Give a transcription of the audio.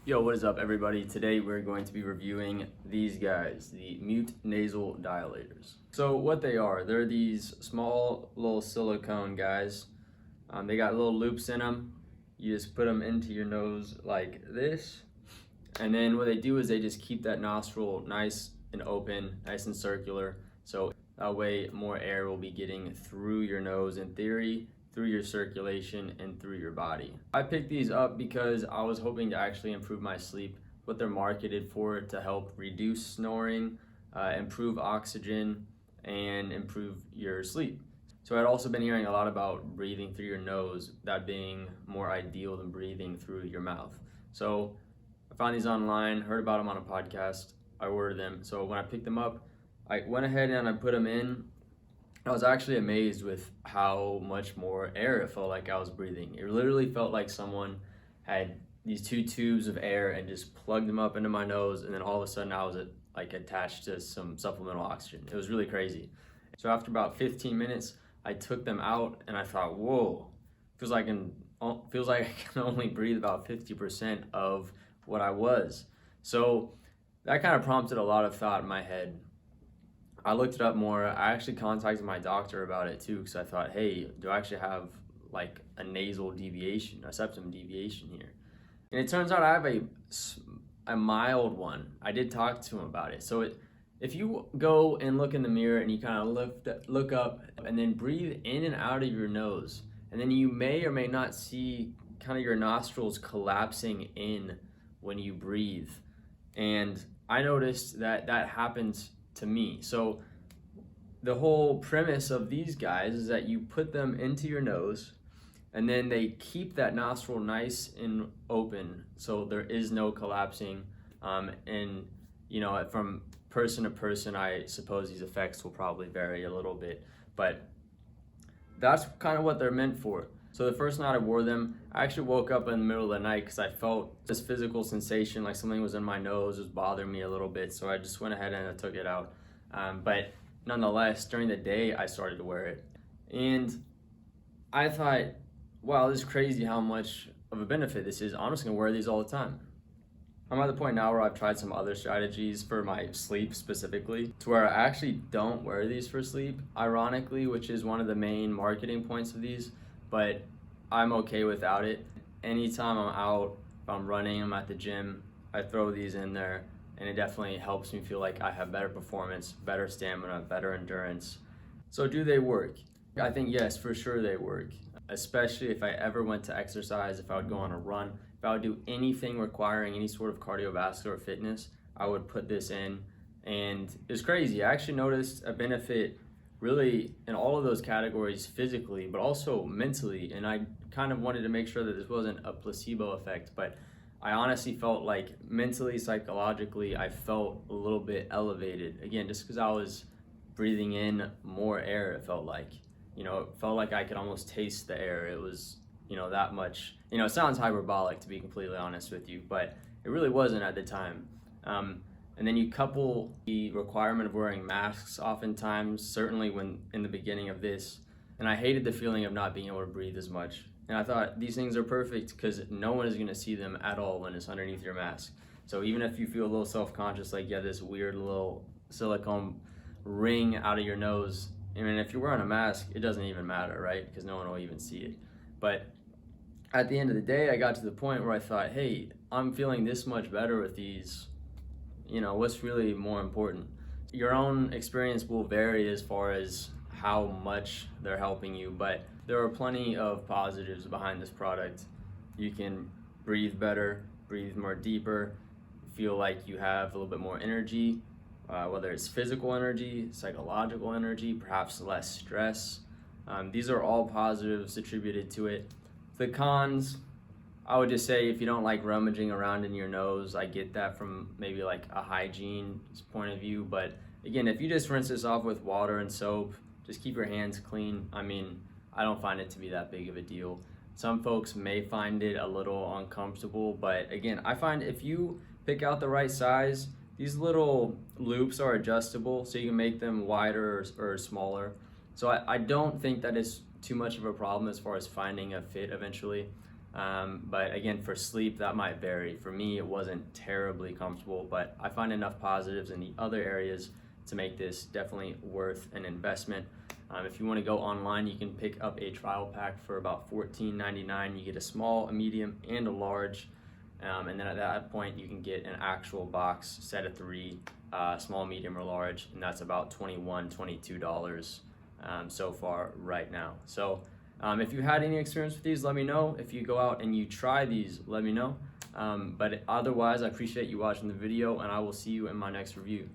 Yo, what is up, everybody? Today we're going to be reviewing these guys, the Mute Nasal Dilators. So what they are, they're these small little silicone guys. They got little loops in them. You just put them into your nose like this. And then what they do is they just keep that nostril nice and open, nice and circular. So that way more air will be getting through your nose in theory, through your circulation and through your body. I picked these up because I was hoping to actually improve my sleep. What they're marketed for to help reduce snoring, improve oxygen, and improve your sleep. So I'd also been hearing a lot about breathing through your nose, that being more ideal than breathing through your mouth. So I found these online, heard about them on a podcast, I ordered them. So when I picked them up, I went ahead and I put them in. I was actually amazed with how much more air it felt like I was breathing. It literally felt like someone had these two tubes of air and just plugged them up into my nose, and then all of a sudden I was like attached to some supplemental oxygen. It was really crazy. So after about 15 minutes, I took them out and I thought, whoa, feels like I can only breathe about 50% of what I was. So that kind of prompted a lot of thought in my head. I looked it up more. I actually contacted my doctor about it too, because I thought, hey, do I actually have like a nasal deviation, a septum deviation here? And it turns out I have a mild one. I did talk to him about it. So if you go and look in the mirror and you kind of look up and then breathe in and out of your nose, and then you may or may not see kind of your nostrils collapsing in when you breathe. And I noticed that happens to me. So the whole premise of these guys is that you put them into your nose and then they keep that nostril nice and open so there is no collapsing. And you know, from person to person, I suppose these effects will probably vary a little bit, but that's kind of what they're meant for. So the first night I wore them, I actually woke up in the middle of the night because I felt this physical sensation, like something was in my nose, was bothering me a little bit. So I just went ahead and I took it out. But nonetheless, during the day, I started to wear it. And I thought, wow, this is crazy how much of a benefit this is. I'm just gonna wear these all the time. I'm at the point now where I've tried some other strategies for my sleep specifically, to where I actually don't wear these for sleep, ironically, which is one of the main marketing points of these. But I'm okay without it. Anytime I'm out, if I'm running, I'm at the gym, I throw these in there, and it definitely helps me feel like I have better performance, better stamina, better endurance. So do they work? I think yes, for sure they work, especially if I ever went to exercise, if I would go on a run, if I would do anything requiring any sort of cardiovascular fitness, I would put this in. And it's crazy, I actually noticed a benefit really in all of those categories physically, but also mentally. And I kind of wanted to make sure that this wasn't a placebo effect, but I honestly felt like mentally, psychologically, I felt a little bit elevated. Again, just because I was breathing in more air, it felt like, it felt like I could almost taste the air. It was, that much, it sounds hyperbolic to be completely honest with you, but it really wasn't at the time. And then you couple the requirement of wearing masks oftentimes, certainly when in the beginning of this, and I hated the feeling of not being able to breathe as much. And I thought these things are perfect because no one is gonna see them at all when it's underneath your mask. So even if you feel a little self-conscious, like you have this weird little silicone ring out of your nose, I mean, if you're wearing a mask, it doesn't even matter, right? Because no one will even see it. But at the end of the day, I got to the point where I thought, hey, I'm feeling this much better with these. What's really more important? Your own experience will vary as far as how much they're helping you, but there are plenty of positives behind this product. You can breathe better, breathe more deeper, feel like you have a little bit more energy, whether it's physical energy, psychological energy, perhaps less stress. These are all positives attributed to it. The cons, I would just say if you don't like rummaging around in your nose, I get that from maybe like a hygiene point of view. But again, if you just rinse this off with water and soap, just keep your hands clean. I mean, I don't find it to be that big of a deal. Some folks may find it a little uncomfortable, but again, I find if you pick out the right size, these little loops are adjustable, so you can make them wider or smaller. So I don't think that is too much of a problem as far as finding a fit eventually. But again, for sleep, that might vary. For me, it wasn't terribly comfortable, but I find enough positives in the other areas to make this definitely worth an investment. If you want to go online, you can pick up a trial pack for about $14.99. You get a small, a medium, and a large. And then at that point, you can get an actual box set of 3, small, medium, or large, and that's about $21, $22 so far right now. So if you had any experience with these, let me know. If you go out and you try these, let me know. But otherwise, I appreciate you watching the video, and I will see you in my next review.